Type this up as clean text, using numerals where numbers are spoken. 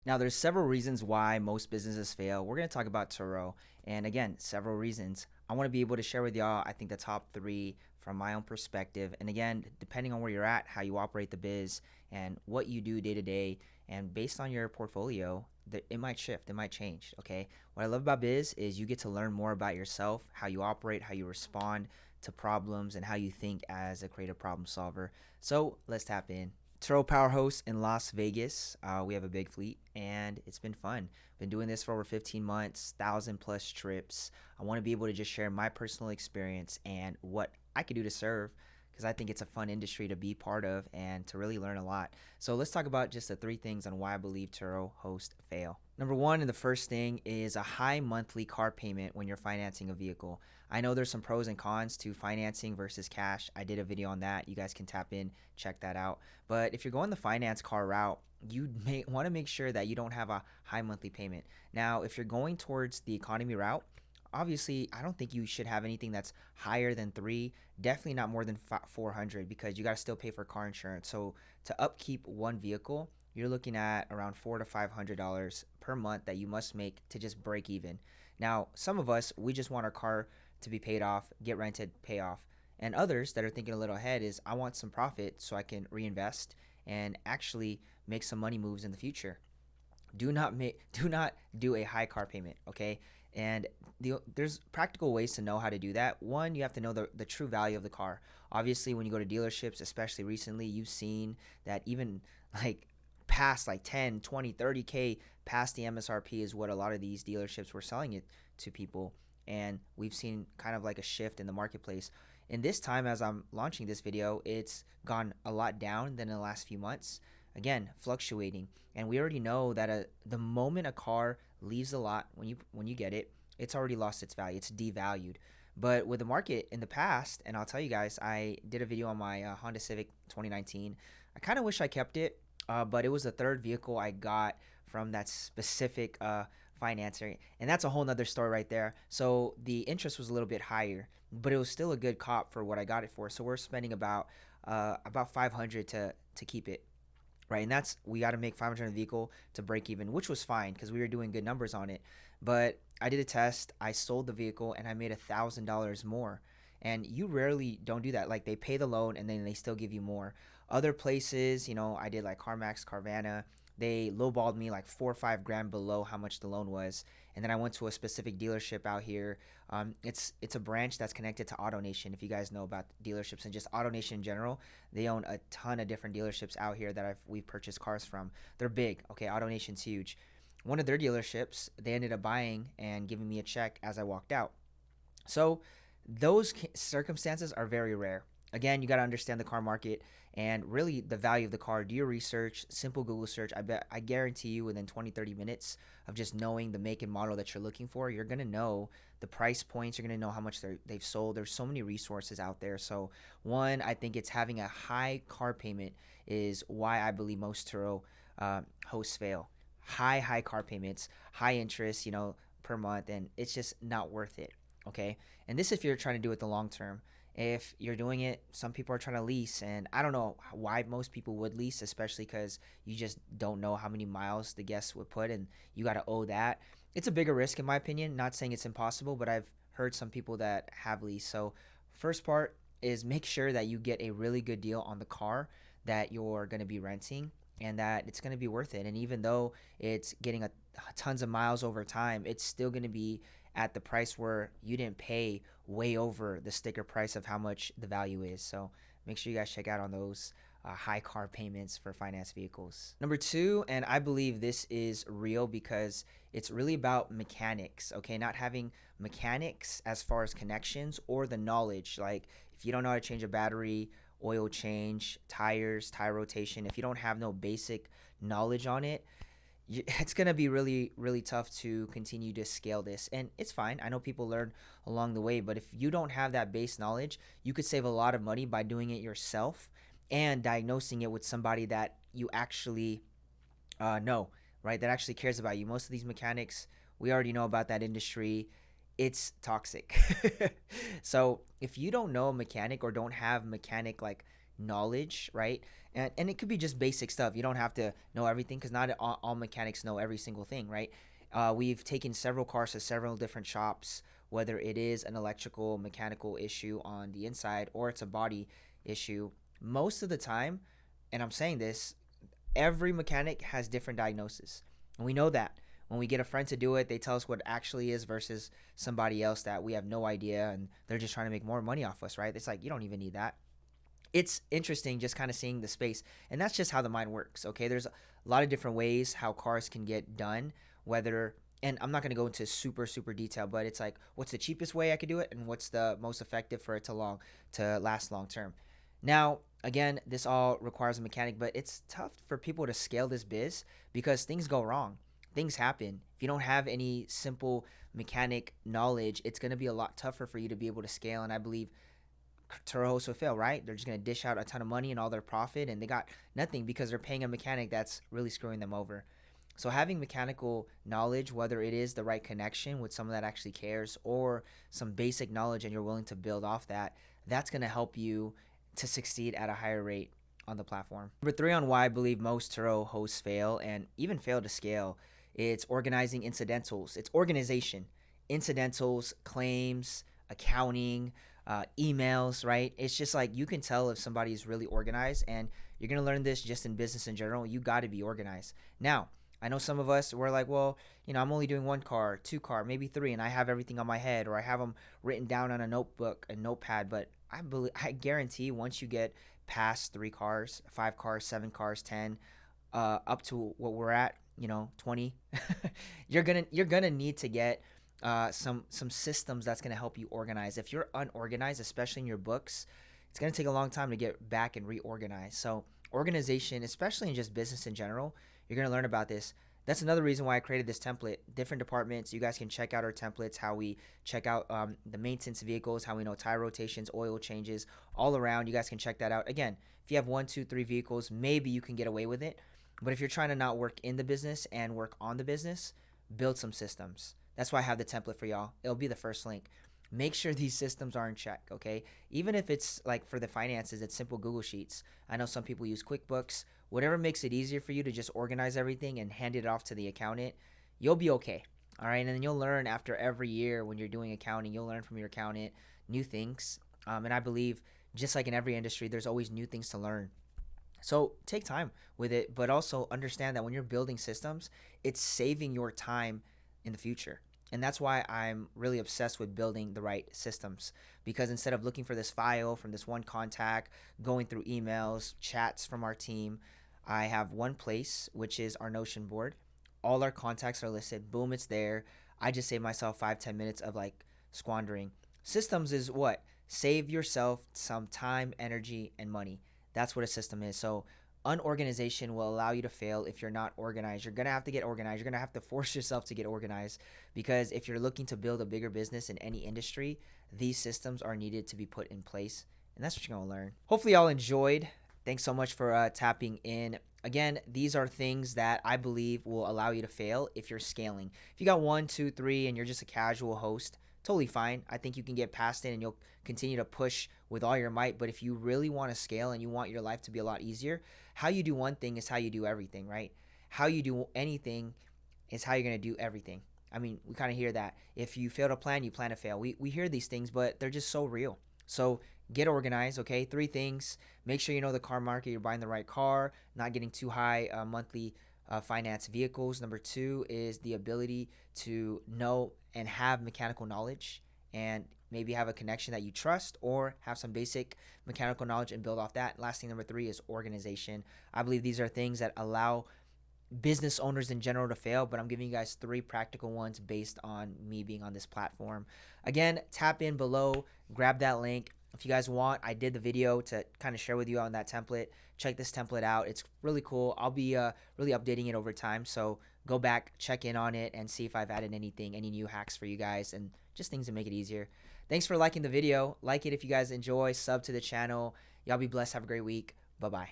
Now, there's several reasons why most businesses fail. We're going to talk about Turo. And again, several reasons. I want to be able to share with y'all, I think, the top three from my own perspective. And again, depending on where you're at, how you operate the biz, and what you do day to day, and based on your portfolio, it might shift, it might change. Okay. What I love about biz is you get to learn more about yourself, how you operate, how you respond to problems, and how you think as a creative problem solver. So let's tap in. Turo Power Host in Las Vegas. We have a big fleet and it's been fun. Been doing this for over 15 months, 1,000+ trips. I want to be able to just share my personal experience and what I could do to serve because I think it's a fun industry to be part of and to really learn a lot. So let's talk about just the three things on why I believe Turo hosts fail. Number one, and the first thing is a high monthly car payment when you're financing a vehicle. I know there's some pros and cons to financing versus cash. I did a video on that. You guys can tap in, check that out. But if you're going the finance car route, you may want to make sure that you don't have a high monthly payment. Now, if you're going towards the economy route, obviously, I don't think you should have anything that's higher than three. Definitely not more than 400 because you got to still pay for car insurance. So to upkeep one vehicle, you're looking at around $400 to $500 per month that you must make to just break even. Now, some of us, we just want our car to be paid off, get rented, pay off. And others that are thinking a little ahead is I want some profit so I can reinvest and actually make some money moves in the future. Do not do a high car payment, okay? And there's practical ways to know how to do that. One, you have to know the true value of the car. Obviously, when you go to dealerships, especially recently, you've seen that even like past like 10, 20, 30K past the MSRP is what a lot of these dealerships were selling it to people. And we've seen kind of like a shift in the marketplace. In this time, as I'm launching this video, it's gone a lot down than in the last few months. Again, fluctuating. And we already know that the moment a car leaves the lot, when you get it, it's already lost its value. It's devalued. But with the market in the past, and I'll tell you guys, I did a video on my Honda Civic 2019. I kind of wish I kept it, but it was the third vehicle I got from that specific financer, and that's a whole nother story right there. So the interest was a little bit higher, but it was still a good cop for what I got it for. So we're spending about 500 to keep it. Right, and that's we got to make 500 a vehicle to break even, which was fine because we were doing good numbers on it. But I did a test, I sold the vehicle, and I made $1,000 more. And you rarely don't do that. Like they pay the loan and then they still give you more. Other places, I did like CarMax, Carvana. They lowballed me like 4 or 5 grand below how much the loan was. And then I went to a specific dealership out here. It's a branch that's connected to AutoNation. If you guys know about dealerships and just AutoNation in general, they own a ton of different dealerships out here that we've purchased cars from. They're big. Okay, AutoNation's huge. One of their dealerships, they ended up buying and giving me a check as I walked out. So those circumstances are very rare. Again, you got to understand the car market and really the value of the car. Do your research, simple Google search. I guarantee you within 20-30 minutes of just knowing the make and model that you're looking for, you're going to know the price points. You're going to know how much they've sold. There's so many resources out there. So one, I think it's having a high car payment is why I believe most Turo hosts fail. High car payments, high interest, per month, and it's just not worth it. Okay. And this if you're trying to do it the long term. If you're doing it, some people are trying to lease, and I don't know why most people would lease, especially because you just don't know how many miles the guests would put, and you got to owe that. It's a bigger risk, in my opinion. Not saying it's impossible, but I've heard some people that have leased. So, first part is make sure that you get a really good deal on the car that you're going to be renting and that it's going to be worth it. And even though it's getting tons of miles over time, it's still going to be at the price where you didn't pay way over the sticker price of how much the value is. So make sure you guys check out on those high car payments for finance vehicles. Number two, and I believe this is real because it's really about mechanics, okay? Not having mechanics as far as connections or the knowledge. Like if you don't know how to change a battery, oil change, tires, tire rotation, if you don't have no basic knowledge on it, it's going to be really, really tough to continue to scale this. And it's fine. I know people learn along the way, but if you don't have that base knowledge, you could save a lot of money by doing it yourself and diagnosing it with somebody that you actually know, right? That actually cares about you. Most of these mechanics, we already know about that industry. It's toxic. So if you don't know a mechanic or don't have mechanic like knowledge, right? And it could be just basic stuff. You don't have to know everything because not all mechanics know every single thing, right? We've taken several cars to several different shops, whether it is an electrical, mechanical issue on the inside or it's a body issue. Most of the time, and I'm saying this, every mechanic has different diagnosis. And we know that. When we get a friend to do it, they tell us what it actually is versus somebody else that we have no idea and they're just trying to make more money off us, right? It's like, you don't even need that. It's interesting just kind of seeing the space. And that's just how the mind works, okay? There's a lot of different ways how cars can get done, whether, and I'm not going to go into super detail, but it's like, what's the cheapest way I could do it and what's the most effective for it to last long term. Now, again, this all requires a mechanic, but it's tough for people to scale this biz because things go wrong. Things happen. If you don't have any simple mechanic knowledge, it's going to be a lot tougher for you to be able to scale. And I believe Turo hosts will fail, right? They're just going to dish out a ton of money and all their profit, and they got nothing because they're paying a mechanic that's really screwing them over. So having mechanical knowledge, whether it is the right connection with someone that actually cares or some basic knowledge and you're willing to build off that, that's going to help you to succeed at a higher rate on the platform. Number 3 on why I believe most Turo hosts fail and even fail to scale, it's organizing incidentals. It's organization, incidentals, claims, accounting, emails, right? It's just like you can tell if somebody is really organized, and you're going to learn this just in business in general. You got to be organized. Now, I know some of us, we're like, well, I'm only doing 1 car, 2 car, maybe 3, and I have everything on my head, or I have them written down on a notebook, a notepad. But I guarantee once you get past 3 cars, 5 cars, 7 cars, 10, up to what we're at, 20, you're gonna need to get some systems that's gonna help you organize. If you're unorganized, especially in your books, it's gonna take a long time to get back and reorganize. So organization, especially in just business in general, you're gonna learn about this. That's another reason why I created this template. Different departments, you guys can check out our templates, how we check out the maintenance vehicles, how we know tire rotations, oil changes, all around. You guys can check that out. Again, if you have 1, 2, 3 vehicles, maybe you can get away with it. But if you're trying to not work in the business and work on the business, build some systems. That's why I have the template for y'all. It'll be the first link. Make sure these systems are in check, okay? Even if it's like for the finances, it's simple Google Sheets. I know some people use QuickBooks. Whatever makes it easier for you to just organize everything and hand it off to the accountant, you'll be okay, all right? And then you'll learn after every year when you're doing accounting, you'll learn from your accountant new things. And I believe just like in every industry, there's always new things to learn. So take time with it, but also understand that when you're building systems, it's saving your time in the future. And that's why I'm really obsessed with building the right systems, because instead of looking for this file from this one contact, going through emails, chats from our team, I have one place, which is our Notion board. All our contacts are listed. Boom, it's there. I just save myself 5-10 minutes of like squandering. Systems is what? Save yourself some time, energy, and money. That's what a system is. So unorganization will allow you to fail if you're not organized. You're going to have to get organized. You're going to have to force yourself to get organized, because if you're looking to build a bigger business in any industry, these systems are needed to be put in place. And that's what you're going to learn. Hopefully y'all enjoyed. Thanks so much for tapping in. Again, these are things that I believe will allow you to fail if you're scaling. If you got 1, 2, 3 and you're just a casual host, totally fine. I think you can get past it and you'll continue to push with all your might. But if you really want to scale and you want your life to be a lot easier, how you do one thing is how you do everything, right? How you do anything is how you're going to do everything. I mean, we kind of hear that. If you fail to plan, you plan to fail. We hear these things, but they're just so real. So get organized, okay? 3 things. Make sure you know the car market. You're buying the right car, not getting too high monthly finance vehicles. Number 2 is the ability to know and have mechanical knowledge, and maybe have a connection that you trust, or have some basic mechanical knowledge and build off that. Last thing, number 3, is organization. I believe these are things that allow business owners in general to fail, but I'm giving you guys 3 practical ones based on me being on this platform. Again, tap in below, grab that link. If you guys want, I did the video to kind of share with you on that template. Check this template out. It's really cool. I'll be really updating it over time. So go back, check in on it, and see if I've added anything, any new hacks for you guys, and just things to make it easier. Thanks for liking the video. Like it if you guys enjoy. Sub to the channel. Y'all be blessed. Have a great week. Bye-bye.